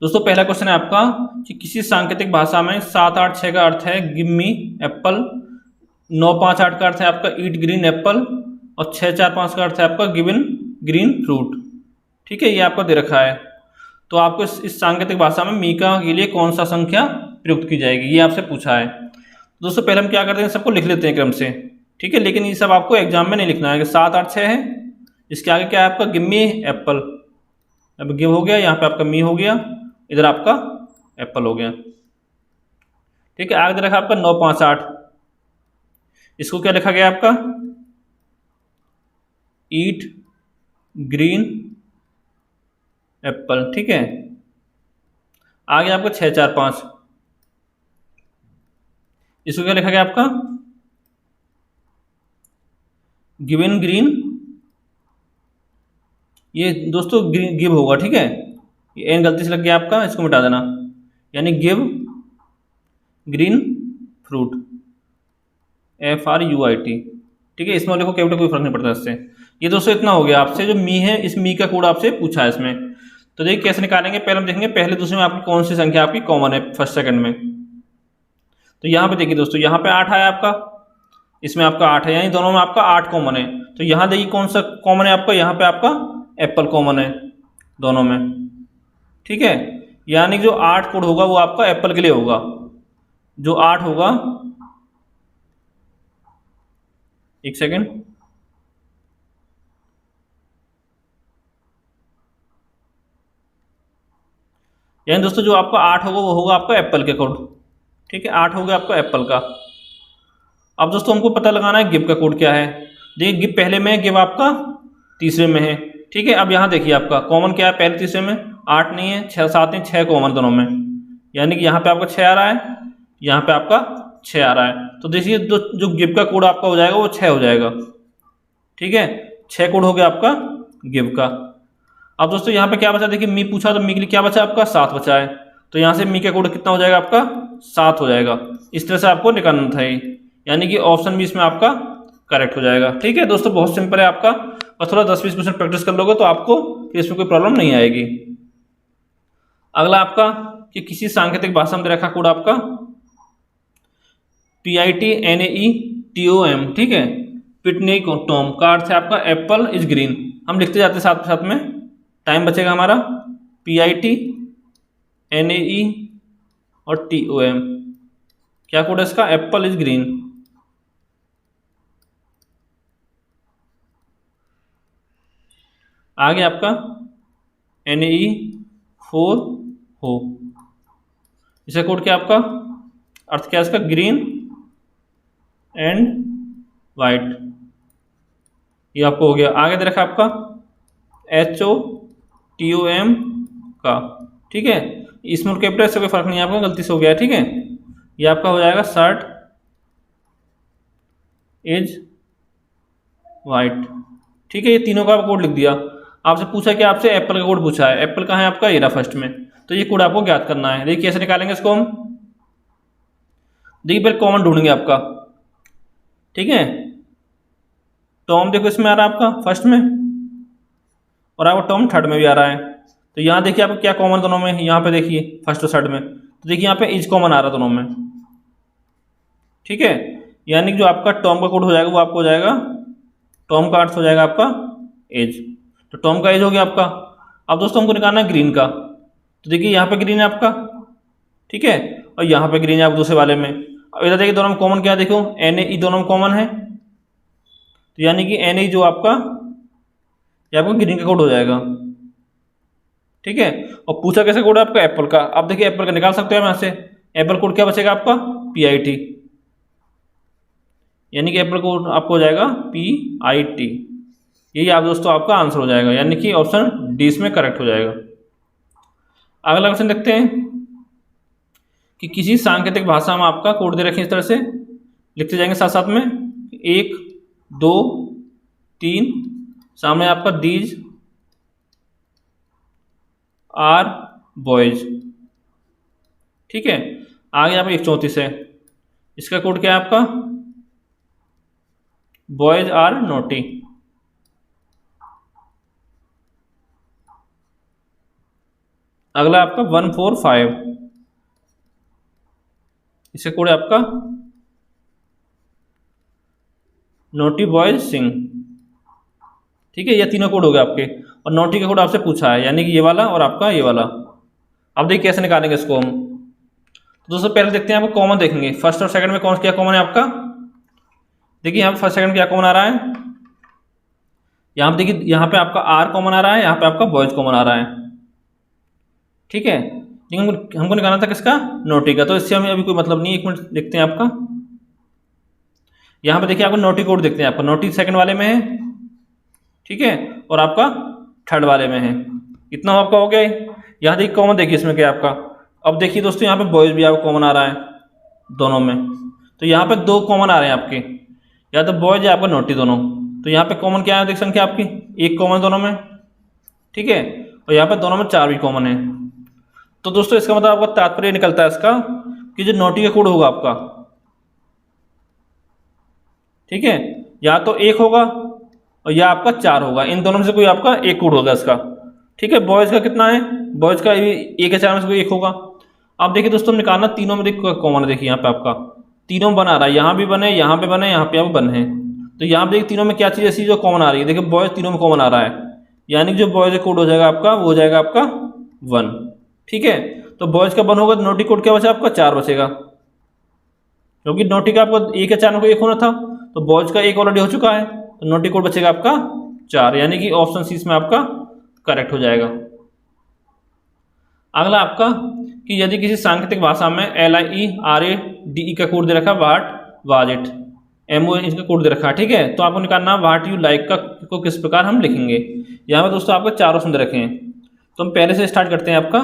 दोस्तों पहला क्वेश्चन है आपका कि किसी सांकेतिक भाषा में 7, 8, 6 का अर्थ है गिव मी एप्पल, 9, 5, 8 का अर्थ है आपका ईट ग्रीन एप्पल और 6, 4, 5 का अर्थ है आपका गिवन ग्रीन फ्रूट। ठीक है, ये आपको दे रखा है। तो आपको इस सांकेतिक भाषा में मीका के लिए कौन सा संख्या प्रयुक्त की जाएगी, ये आपसे पूछा है। दोस्तों पहले हम क्या करते हैं, सबको लिख लेते हैं क्रम से। ठीक है, लेकिन ये सब आपको एग्जाम में नहीं लिखना है कि 7, 8, 6 है, इसके आगे क्या है आपका गिव मी एप्पल। अब गिव हो गया, यहाँ पे आपका मी हो गया, इधर आपका एप्पल हो गया। ठीक है, आगे दे रखा आपका 9, 5, 8, इसको क्या लिखा गया आपका ईट ग्रीन एप्पल। ठीक है, आगे आपका 6, 4, 5, इसको क्या लिखा गया आपका गिवन ग्रीन, ये दोस्तों गिव होगा। ठीक है, ये एन गलती से लग गया आपका, इसको मिटा देना, यानी गिव ग्रीन फ्रूट FRUIT। ठीक है, इसमें लिखो कैपिटल, कोई फर्क नहीं पड़ता इससे। ये दोस्तों इतना हो गया आपसे, जो मी है इस मी का कोड आपसे पूछा है इसमें। तो देखिए कैसे निकालेंगे, पहले हम देखेंगे पहले दूसरे में आपकी कौन सी संख्या आपकी कॉमन है फर्स्ट सेकंड में। तो यहाँ पे देखिए दोस्तों, यहाँ पे 8 आया आपका, इसमें आपका 8 है, यानी दोनों में आपका 8 कॉमन है। तो यहाँ देखिए कौन सा कॉमन है आपका, यहाँ पे आपका एप्पल कॉमन है दोनों में। ठीक है, यानी जो 8 कोड होगा वो आपका एप्पल के लिए होगा, जो 8 होगा, एक सेकेंड, यानी दोस्तों जो आपका 8 होगा वो होगा आपका एप्पल के कोड। ठीक है, 8 हो गया आपका एप्पल का। अब दोस्तों हमको पता लगाना है गिव का कोड क्या है। देखिए गिव पहले में है, गिव आपका तीसरे में है। ठीक है, अब यहाँ देखिए आपका कॉमन क्या है, पहले तीसरे में 8 नहीं है, 6, 7 नहीं, 6 कॉमन दोनों में, यानी कि यहाँ पे आपका 6 आ रहा है, यहाँ पे आपका 6 आ रहा है। तो देखिए जो गिव का कोड आपका हो जाएगा वो 6 हो जाएगा। ठीक है, 6 कोड हो गया आपका गिव का। अब दोस्तों यहाँ पे क्या बचा, देखिए मी पूछा तो मी के लिए क्या बचा आपका 7 बचा है, तो यहाँ से मी का कोड कितना हो जाएगा आपका 7 हो जाएगा। इस तरह से आपको निकालना था ये, यानी कि ऑप्शन भी इसमें आपका करेक्ट हो जाएगा। ठीक है दोस्तों, बहुत सिंपल है आपका, और थोड़ा 10-20% प्रैक्टिस कर लोगे तो आपको फिर इसमें कोई प्रॉब्लम नहीं आएगी। अगला आपका कि किसी सांकेतिक भाषा में दे रखा कोड आपका PITNAETOM। ठीक है, पिटनी टॉम का अर्थ है आपका एप्पल इज ग्रीन। हम लिखते जाते साथ साथ में, टाइम बचेगा हमारा। PITNAE और TOM, क्या कोड है इसका, एप्पल इज ग्रीन। आगे आपका NAE4 हो, इसका कोड क्या आपका, अर्थ क्या है इसका ग्रीन एंड वाइट, ये आपको हो गया। आगे दे रखा आपका HOTOM का। ठीक है, स्मॉल कैपिटल से कोई फर्क नहीं है, आपका गलती से हो गया। ठीक है, ये आपका हो जाएगा शर्ट इज वाइट। ठीक है, ये तीनों का कोड लिख दिया। आपसे पूछा कि आपसे एप्पल का कोड पूछा है, एप्पल कहाँ है आपका, ये रहा फर्स्ट में, तो ये कोड आपको ज्ञात करना है। देखिए कैसे निकालेंगे इसको हम, देखिए पहले कॉमन ढूंढेंगे आपका। ठीक है, टॉम देखो इसमें आ रहा है आपका फर्स्ट में, और आपका टॉम थर्ड में भी आ रहा है। तो यहाँ देखिए आपको क्या कॉमन दोनों में, यहाँ पे देखिए फर्स्ट और थर्ड में, तो देखिए यहाँ पे इज कॉमन आ रहा है दोनों में। ठीक है, यानी कि जो आपका टॉम का कोड हो जाएगा वो आपको हो जाएगा, टॉम का अर्थ हो जाएगा आपका एज, तो टॉम का एज हो गया आपका। अब दोस्तों हमको निकालना है ग्रीन का, तो देखिए यहाँ पे ग्रीन है आपका। ठीक है, और यहाँ पे ग्रीन है आप दूसरे वाले में। अब इधर देखिए दोनों में कॉमन क्या है, देखो NAE दोनों में कॉमन है, तो यानी कि NAE जो आपका, ये आपका ग्रीन का कोड हो जाएगा। ठीक है, और पूछा कैसे कोड है आपका एप्पल का। अब देखिए एप्पल का निकाल सकते हो यहाँ से, एप्पल कोड क्या बचेगा आपका PIT, यानी कि एप्पल कोड आपको हो जाएगा PIT। यही आप दोस्तों आपका आंसर हो जाएगा, यानी कि ऑप्शन डी इसमें करेक्ट हो जाएगा। अगला क्वेश्चन देखते हैं कि किसी सांकेतिक भाषा में आपका कोड दे रखे इस तरह से, लिखते जाएंगे साथ साथ में, 1, 2, 3, सामने आपका दीज आर बॉयज। ठीक है, आगे यहाँ पे 134 है, इसका कोड क्या है आपका बॉयज आर नोटी। अगला आपका 145, इसका कोड है आपका नोटी बॉय सिंह। ठीक है, ये तीनों कोड हो गए आपके, और नोटी का कोड आपसे पूछा है, यानी कि ये वाला और आपका ये वाला। अब देखिए कैसे निकालेंगे इसको हम। तो दोस्तों पहले देखते हैं, आपको कॉमन देखेंगे, फर्स्ट और सेकंड में कौन क्या कॉमन है आपका। देखिए यहाँ पे फर्स्ट सेकंड क्या कॉमन आ रहा है, यहाँ पे देखिए, यहाँ पे आपका आर कॉमन आ रहा है, यहाँ पे आपका बॉयज कॉमन आ रहा है। ठीक है, लेकिन हमको निकालना था किसका, नोटी का, तो इससे हमें अभी कोई मतलब नहीं। एक मिनट देखते हैं आपका, यहाँ पे देखिए आपको नोटी कोड देखते हैं, आपका नोटी सेकंड वाले में है, ठीक है, और आपका थर्ड वाले में है। इतना आपका हो गया। यहाँ देखिए कॉमन देखिए इसमें क्या आपका। अब देखिए दोस्तों यहाँ पे बॉयज भी आपको कॉमन आ रहा है दोनों में, तो यहाँ पे दो कॉमन आ रहे हैं आपके, या तो बॉयज या आपका नोटी दोनों। तो यहाँ पे कॉमन क्या है, देख संख्या आपकी एक कॉमन दोनों में, ठीक है, और यहाँ पे दोनों में 4 भी कॉमन है। तो दोस्तों इसका मतलब आपका तात्पर्य निकलता है इसका कि जो नोटी का कोड होगा आपका, ठीक है, या तो 1 होगा और या आपका 4 होगा, इन दोनों में से कोई आपका एक कोड होगा इसका। ठीक है, बॉयज़ का कितना है, बॉयज़ का 1 या 4 में से कोई एक होगा। अब देखिए दोस्तों निकालना, तीनों में देखिए कॉमन है, देखिए यहाँ पे आपका तीनों बना रहा है, यहाँ भी बने, यहाँ पे बने, यहाँ पे आप बने हैं। तो यहाँ पे देखिए तीनों में क्या चीज़ ऐसी जो कॉमन आ रही है, देखिए बॉयज़ तीनों में कॉमन आ रहा है, यानी कि जो बॉयज़ का कोड हो जाएगा आपका वो हो जाएगा आपका 1। ठीक है, तो बॉयज़ का 1 होगा, तो नोटी कोड क्या बचा आपका 4 बचेगा, क्योंकि नोटी का आपको 1 या 4 में कोई एक होना था, तो बॉयज़ का 1 ऑलरेडी हो चुका है, तो नोटी कोड बचेगा आपका 4, यानी कि ऑप्शन सी इसमें आपका करेक्ट हो जाएगा। अगला आपका कि यदि किसी सांकेतिक भाषा में LIERADE का कोड दे रखा है, वाट वाज इट, MO इसका कोड दे रखा है, ठीक है, तो आपको निकालना वाट यू लाइक का को किस प्रकार हम लिखेंगे। यहाँ पर दोस्तों आपको 4 ऑप्शन दे रखे हैं, तो हम पहले से स्टार्ट करते हैं आपका।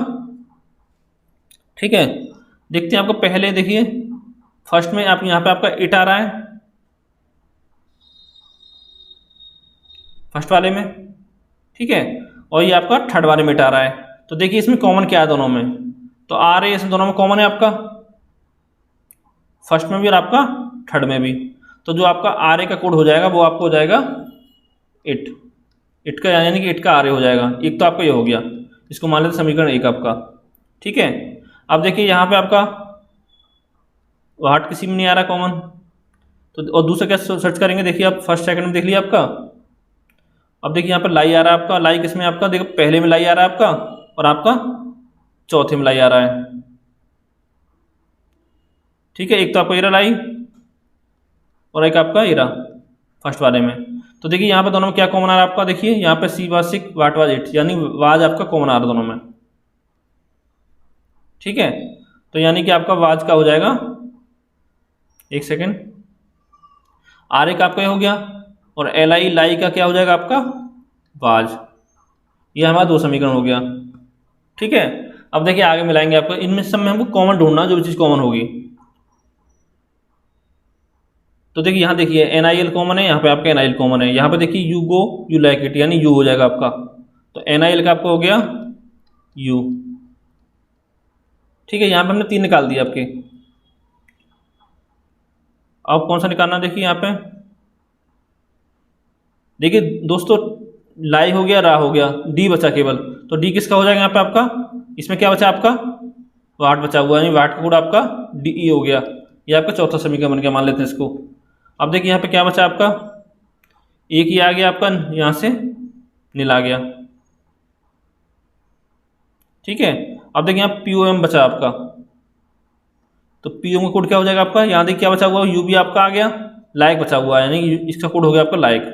ठीक है, देखते हैं आपको पहले, देखिए फर्स्ट में आप यहाँ पे आपका इट आ रहा है फर्स्ट वाले में, ठीक है, और ये आपका थर्ड वाले में इट आ रहा है। तो देखिए इसमें कॉमन क्या है दोनों में, तो आ रहे इसमें दोनों में कॉमन है आपका, फर्स्ट में भी और आपका थर्ड में भी। तो जो आपका आर ए का कोड हो जाएगा वो आपको हो जाएगा इट, इट का यानी कि इट का आर ए हो जाएगा। एक तो आपका ये हो गया, इसको मान लेते समीकरण 1 आपका। ठीक है, अब देखिए यहाँ पे आपका वाट किसी में नहीं आ रहा कॉमन, तो और दूसरा क्या सर्च करेंगे, देखिए आप फर्स्ट सेकंड में देख लिया आपका। अब देखिए यहाँ पर लाई आ रहा है आपका, लाई किसमें आपका, देखो पहले में लाई आ रहा है आपका, और आपका चौथे में लाई आ रहा है। ठीक है, एक तो आपका हीरा लाई और एक आपका हीरा फर्स्ट वाले में। तो देखिए यहाँ पे दोनों में क्या कॉमन आ रहा है आपका, देखिए यहाँ पे सी वाज 6 वाट वाज 8, यानी वाज आपका कॉमन आ रहा है दोनों में। ठीक है, तो यानी कि आपका वाज का हो जाएगा, एक सेकेंड, आर ए का आपका ये हो गया, और LI लाई का क्या हो जाएगा आपका वाज। ये हमारा 2 समीकरण हो गया। ठीक है, अब देखिए आगे मिलाएंगे आपको, इनमें सब में हमको कॉमन ढूंढना, जो भी चीज़ कॉमन होगी। तो देखिए यहाँ देखिए NIL कॉमन है, यहाँ पे आपका NIL कॉमन है, यहाँ पे देखिए you go you like it, यानी यू हो जाएगा आपका, तो NIL का आपको हो गया यू। ठीक है, यहाँ पे हमने 3 निकाल दिए आपके। अब कौन सा निकालना, देखिए यहाँ पे देखिए दोस्तों, लाई हो गया, रा हो गया, डी बचा केवल, तो डी किसका हो जाएगा यहाँ पे आपका, इसमें क्या बचा आपका वाट बचा हुआ, यानी वाट का कोड आपका DE हो गया। ये आपका चौथा समीकरण बन गया, मान लेते हैं इसको। अब देखिए यहाँ पे क्या बचा आपका, एक ही आ गया आपका, यहाँ से नील आ गया। ठीक है, अब देखिए यहाँ POM बचा आपका, तो POM का कोड क्या हो जाएगा आपका, यहाँ देखिए क्या बचा हुआ, यू भी आपका आ गया, लाइक बचा हुआ है, यानी इसका कोड हो गया आपका लाइक।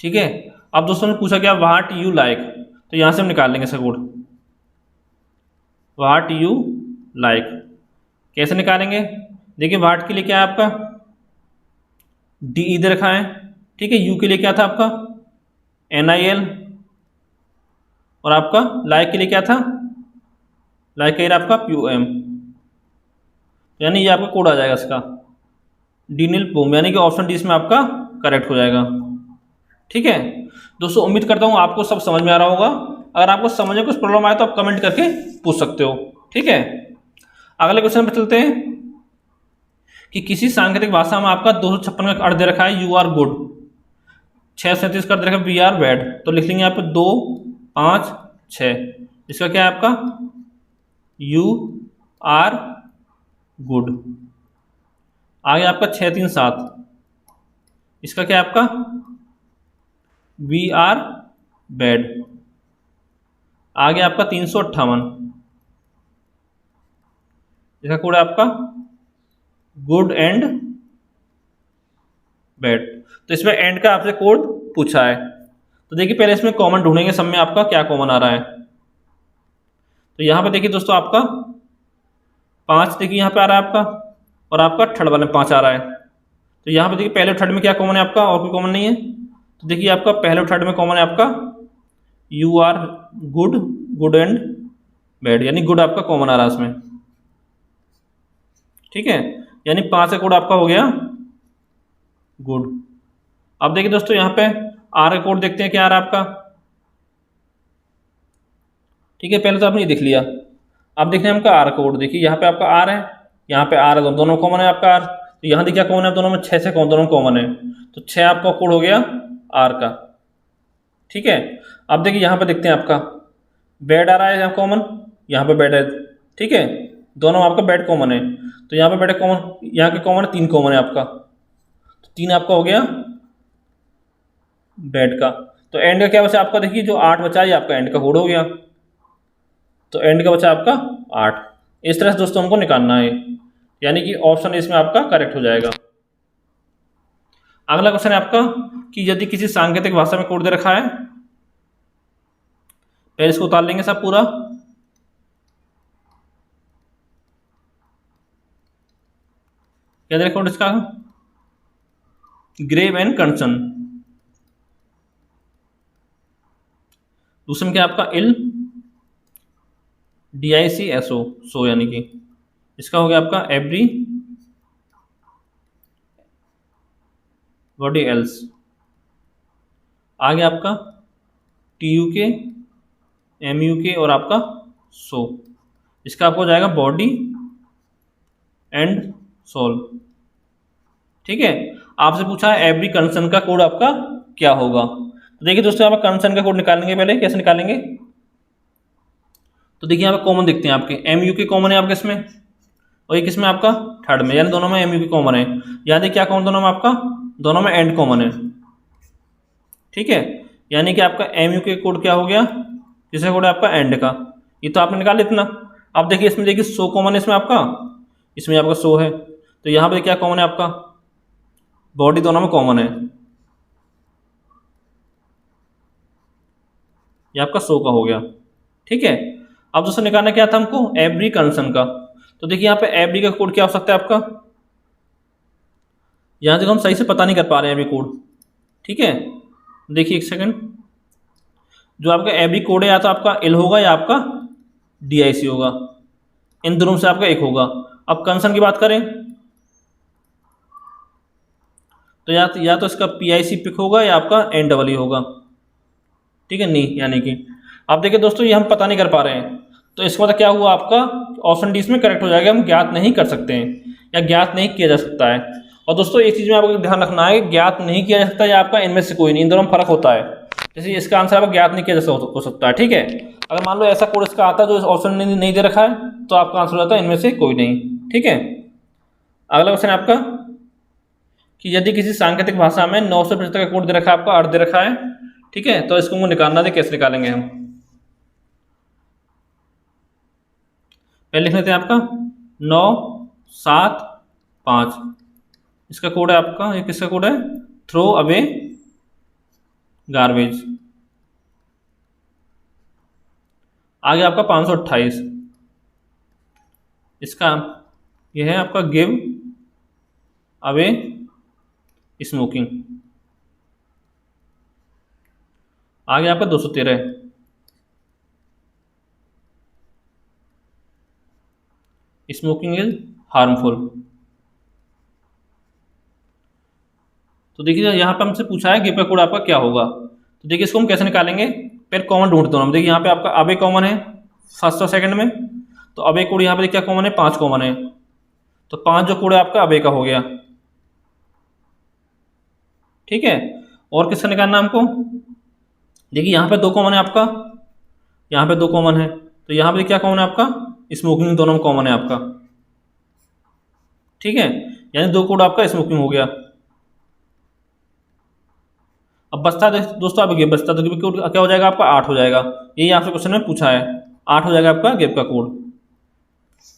ठीक है, अब दोस्तों ने पूछा क्या वाट यू लाइक, तो यहाँ से हम निकाल लेंगे इसका कोड, वाट यू लाइक। कैसे निकालेंगे, देखिए वाट के लिए क्या है आपका DE दे रखा है, ठीक है, यू के लिए क्या था आपका NIL, और आपका लाइक के लिए क्या था, लाइक का आपका POM, यानी ये आपका कोड आ जाएगा इसका डीनिल पोम, यानी कि ऑप्शन डी इसमें आपका करेक्ट हो जाएगा। ठीक है दोस्तों, उम्मीद करता हूँ आपको सब समझ में आ रहा होगा। अगर आपको समझ में कुछ प्रॉब्लम आए तो आप कमेंट करके पूछ सकते हो। ठीक है, अगले क्वेश्चन पर चलते हैं कि किसी सांकेतिक भाषा में आपका 256 का अर्थ दे रखा है यू आर गुड, 637 का अर्थ दे रखा है वी आर बैड, तो लिख लेंगे यहाँ पे 2 5 6, इसका क्या है आपका, यू आर गुड। आगे आपका 637, इसका क्या है आपका, वी आर बैड। आगे आपका 358, इसका कोड है आपका गुड एंड बैड। तो इसमें एंड का आपसे कोड पूछा है, तो देखिए पहले इसमें कॉमन ढूंढेंगे सब में आपका क्या कॉमन आ रहा है। तो यहाँ पे देखिए दोस्तों आपका 5 देखिए यहाँ पे आ रहा है आपका, और आपका थर्ड वाले में 5 आ रहा है। तो यहाँ पे देखिए पहले थर्ड में क्या कॉमन है आपका, और कोई कॉमन नहीं है। तो देखिए आपका पहले थर्ड में कॉमन है आपका you are good, good and bad, यानी गुड आपका कॉमन आ रहा है इसमें, ठीक है। यानी 5 का कोड आपका हो गया गुड। अब देखिए दोस्तों यहाँ पे आर का कोड देखते हैं क्या आ रहा है आपका, ठीक है। पहले तो आपने ये देख लिया, अब देखते हैं हमका आर कोड। देखिए यहाँ पे आपका आर है, यहाँ पे आर है, दोनों कॉमन है आपका आर। तो यहाँ देखिए कॉमन है दोनों में, 6 से दोनों कॉमन है, तो 6 आपका कोड हो गया आर का, ठीक है। अब देखिए यहाँ पे देखते हैं आपका बेड आ रहा है यहाँ कॉमन, यहाँ पे बेड है, ठीक है। दोनों आपका बेड कॉमन है, तो यहाँ पे बेड कॉमन, यहाँ के कॉमन है 3 कॉमन है आपका, तो 3 आपका हो गया बेड का। तो एंड का क्या बचा आपका, देखिए जो 8 बचा है आपका एंड का कोड हो गया, तो एंड का बचा आपका 8। इस तरह से दोस्तों हमको निकालना है, यानी कि ऑप्शन इसमें आपका करेक्ट हो जाएगा। अगला क्वेश्चन है आपका कि यदि किसी सांकेतिक भाषा में कोड दे रखा है, पहले इसको उतार लेंगे सब पूरा। क्या दे रखा कोड इसका, ग्रेव एंड कंसन। दूसरे में क्या आपका इल DICSO, सो, यानी कि इसका हो गया आपका एवरी बॉडी एल्स। आगे आपका TUK MUK और आपका सो, इसका आपको हो जाएगा बॉडी एंड सोल, ठीक है। आपसे पूछा है एवरी कंसन का कोड आपका क्या होगा। तो देखिए दोस्तों आप कंसन का कोड निकालेंगे, पहले कैसे निकालेंगे। तो देखिए यहाँ पे कॉमन दिखते हैं आपके, MUK कॉमन है आपके इसमें, और ये किसमें आपका थर्ड में, यानी दोनों में MUK कॉमन है। यहाँ देखिए क्या कॉमन दोनों में आपका, दोनों में एंड कॉमन है, ठीक है। यानी कि आपका MUK कोड क्या हो गया, तीसरा कोड है आपका एंड का, ये तो आपने निकाल इतना। अब देखिए इसमें देखिए सो कॉमन है इसमें आपका, इसमें आपका सो है, तो यहाँ पे क्या कॉमन है आपका, बॉडी दोनों में कॉमन है, ये आपका सो का हो गया, ठीक है। अब दोस्तों निकालना क्या था हमको, एवरी कंसन का। तो देखिए यहाँ पे एवरी का कोड क्या हो सकता है आपका, यहाँ देखो हम सही से पता नहीं कर पा रहे हैं एवरी कोड, ठीक है। देखिए एक सेकंड, जो आपका एवरी कोड है या तो आपका एल होगा या आपका DIC होगा, इन दोनों से आपका एक होगा। अब कंसन की बात करें तो या तो इसका PIC पिक होगा या आपका NEE होगा, ठीक है, नहीं, यानी कि अब देखिए दोस्तों ये हम पता नहीं कर पा रहे हैं, तो इसका मतलब क्या हुआ आपका ऑप्शन डी इसमें करेक्ट हो जाएगा, हम ज्ञात नहीं कर सकते हैं या ज्ञात नहीं किया जा सकता है। और दोस्तों एक चीज़ में आपको ध्यान रखना है, ज्ञात नहीं किया जा सकता या आपका इनमें से कोई नहीं, इन दोनों में फर्क होता है। जैसे इसका आंसर आपका ज्ञात नहीं किया जा हो सकता है, ठीक है। अगर मान लो ऐसा कोड इसका आता है जो ऑप्शन नहीं दे रखा है, तो आपका आंसर हो जाता है इनमें से कोई नहीं, ठीक है। अगला क्वेश्चन है आपका कि यदि किसी सांकेतिक भाषा में 900% का कोड दे रखा है, आपका अर्थ दे रखा है, ठीक है, तो इसको निकालना दे, कैसे निकालेंगे हम। पहले लिख लेते हैं आपका 975, इसका कोड है आपका, ये किसका कोड है, थ्रो अवे गार्बेज। आगे आपका 528, इसका ये है आपका गिव अवे स्मोकिंग। आगे आपका 213, स्मोकिंग इज हार्मफुल। तो देखिए यहाँ पे हमसे पूछा है गिव का कोड आपका क्या होगा। तो देखिए इसको हम कैसे निकालेंगे, फिर कॉमन ढूंढते हैं हम। देखिए यहाँ पे आपका अबे कॉमन है फर्स्ट और सेकंड में, तो अबे कोड यहाँ पे क्या कॉमन है, 5 कॉमन है, तो 5 जो कोड है आपका अबे का हो गया, ठीक है। और किसका निकालना हमको, देखिए यहाँ पे 2 कॉमन है आपका, यहाँ पे 2 कॉमन है, तो यहाँ पे क्या कॉमन है आपका, स्मोकिंग दोनों में कॉमन है आपका, ठीक है, यानी 2 कोड आपका स्मोकिंग हो गया। अब बचता है दोस्तों आप गिव बचता, तो गिव कोड क्या हो जाएगा आपका 8 हो जाएगा, यही आपसे क्वेश्चन में पूछा है, 8 हो जाएगा आपका गिव का कोड।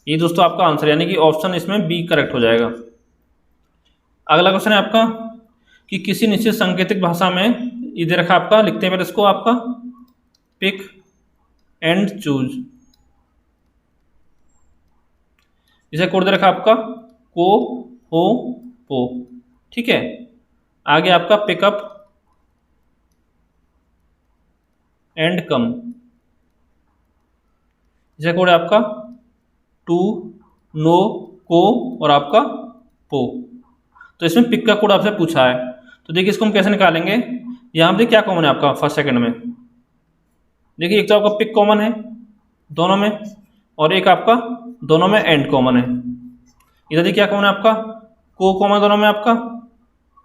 ये दोस्तों आपका आंसर, यानी कि ऑप्शन इसमें बी करेक्ट हो जाएगा। अगला क्वेश्चन है आपका कि किसी निश्चित सांकेतिक भाषा में, ये दे रखा आपका, लिखते हैं पहले इसको आपका, पिक एंड चूज, इसे कोड दे रखा आपका को, हो, पो, ठीक है। आगे आपका पिकअप एंड कम, इसे कोड है आपका टू, नो, को और आपका पो। तो इसमें पिक का कोड आपसे पूछा है, तो देखिए इसको हम कैसे निकालेंगे। यहाँ पे क्या कॉमन है आपका फर्स्ट सेकंड में, देखिए एक तो आपका पिक कॉमन है दोनों में, और एक आपका दोनों में एंड कॉमन है। इधर देखिए क्या कॉमन है आपका, को कॉमन दोनों में आपका,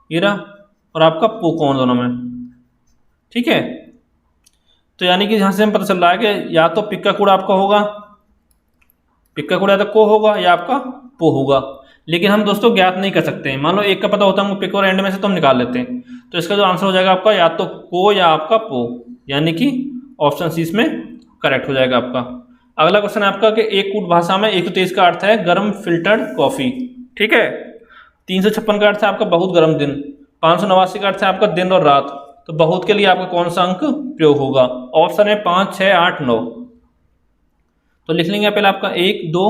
ये रहा, और आपका पो कॉमन दोनों में, ठीक है। तो यानी कि यहाँ से हमें पता चल रहा है कि या तो पिक का कोड आपका होगा, पिक का कोड या तो को होगा या आपका पो होगा, लेकिन हम दोस्तों ज्ञात नहीं कर सकते हैं। मान लो एक का पता होता है हमको पिक और एंड में से, तो हम निकाल लेते हैं। तो इसका जो आंसर हो जाएगा आपका या तो को या आपका पो, यानी कि ऑप्शन सी इसमें करेक्ट हो जाएगा आपका। अगला क्वेश्चन है आपका कि एक कूट भाषा में 123 का अर्थ है गर्म फिल्टर्ड कॉफी, ठीक है। 356 का अर्थ है आपका बहुत गर्म दिन, 589 का अर्थ है आपका दिन और रात। तो बहुत के लिए आपका कौन सा अंक प्रयोग होगा, ऑप्शन है 5, 6, 8, 9। तो लिख लेंगे पहले आपका 1, 2,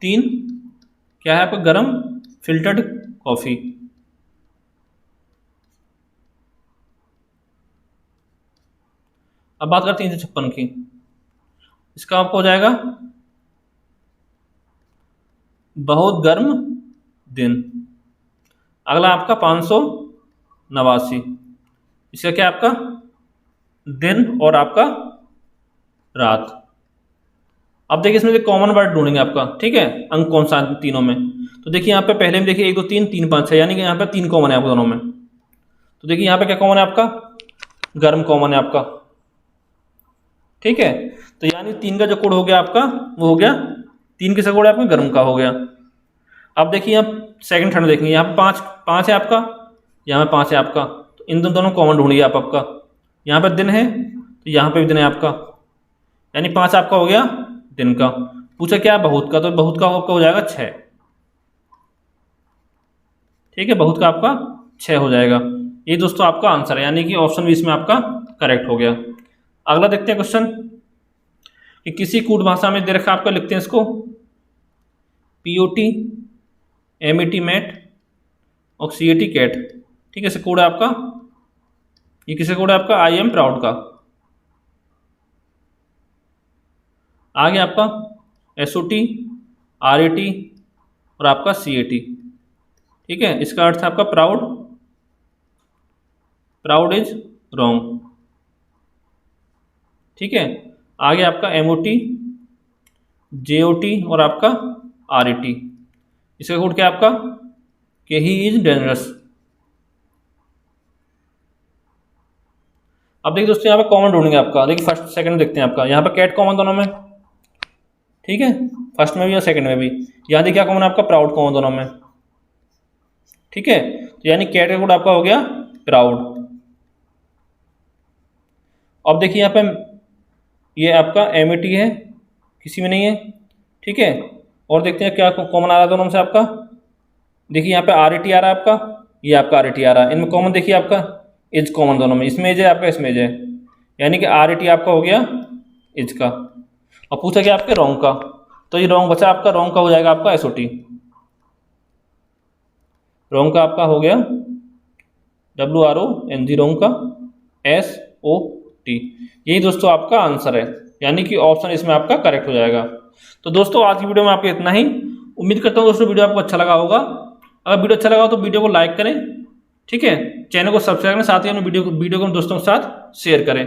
3, क्या है आपका गर्म फिल्टर्ड कॉफी। अब बात करते हैं 356 की, इसका आपको हो जाएगा बहुत गर्म दिन। अगला आपका 589, इसका क्या आपका दिन और आपका रात। अब देखिए इसमें कॉमन वर्ड ढूंढेंगे आपका, ठीक है, अंक कौन सा तीनों में। तो देखिए यहाँ पे पहले में देखिए 1, 2, 3, 3, 5, 6, यानी कि यहाँ पे 3 कॉमन है आपको दोनों में। तो देखिए यहाँ पे क्या कॉमन है आपका, गर्म कॉमन है आपका, ठीक है। तो यानी 3 का जो कोड हो गया आपका वो हो गया, 3 किसका कोड है आपका गर्म का हो गया। अब देखिए यहाँ सेकंड थर्ड देखेंगे, यहाँ पे 5 है आपका, यहाँ पे 5 है आपका, तो इन दोनों कॉमन ढूंढिए आप आपका। यहाँ पे दिन है तो यहाँ पे भी दिन है आपका, यानी 5 आपका हो गया दिन का। पूछा क्या बहुत का, तो बहुत का आपका हो जाएगा 6, ठीक है, बहुत का आपका 6 हो जाएगा। ये दोस्तों आपका आंसर है, यानी कि ऑप्शन भी इसमें आपका करेक्ट हो गया। अगला देखते हैं क्वेश्चन कि किसी कूट भाषा में दे रखा आपका, लिखते हैं इसको POT, MET मैट और CAT कैट, ठीक है। इसे कोड है आपका, ये किसे कोड है आपका I am प्राउड का। आगे आपका SOT, RAT और आपका CAT, ठीक है। इसका अर्थ है आपका प्राउड, प्राउड इज रॉन्ग, ठीक है। आगे आपका MOT, JOT और आपका RAT, इसका कोड क्या आपका कि ही इज डेंजरस। अब देखिए दोस्तों यहाँ पे कॉमन ढूंढेंगे आपका, देखिए फर्स्ट सेकंड देखते हैं आपका, यहाँ पे कैट कॉमन दोनों में, ठीक है, फर्स्ट में भी और सेकंड में भी। यहाँ देखिए क्या कॉमन आपका प्राउड कॉमन दोनों में, ठीक है। तो यानी कैट का कोड आपका हो गया प्राउड। अब देखिए यहाँ पे ये आपका MET है, किसी में नहीं है, ठीक है। और देखते हैं क्या कॉमन आ रहा है दोनों में से आपका, देखिए यहाँ पे RAT आ रहा है आपका, ये आपका RAT आ रहा है। इनमें कॉमन देखिए आपका इज कॉमन दोनों में, इसमें एज है आपका, इसमें एज है, यानी कि RAT आपका हो गया इज का। और पूछा क्या आपके रॉन्ग का, तो ये रॉन्ग बचा आपका, रॉन्ग का हो जाएगा आपका SOT, रॉन्ग का आपका हो गया WRONG, रॉन्ग का SOT। यही दोस्तों आपका आंसर है, यानी कि ऑप्शन इसमें आपका करेक्ट हो जाएगा। तो दोस्तों आज की वीडियो में आपको इतना ही, उम्मीद करता हूँ दोस्तों वीडियो आपको अच्छा लगा होगा। अगर वीडियो अच्छा लगा हो तो वीडियो को लाइक करें, ठीक है, चैनल को सब्सक्राइब करें, साथ ही अपने वीडियो को दोस्तों के साथ शेयर करें।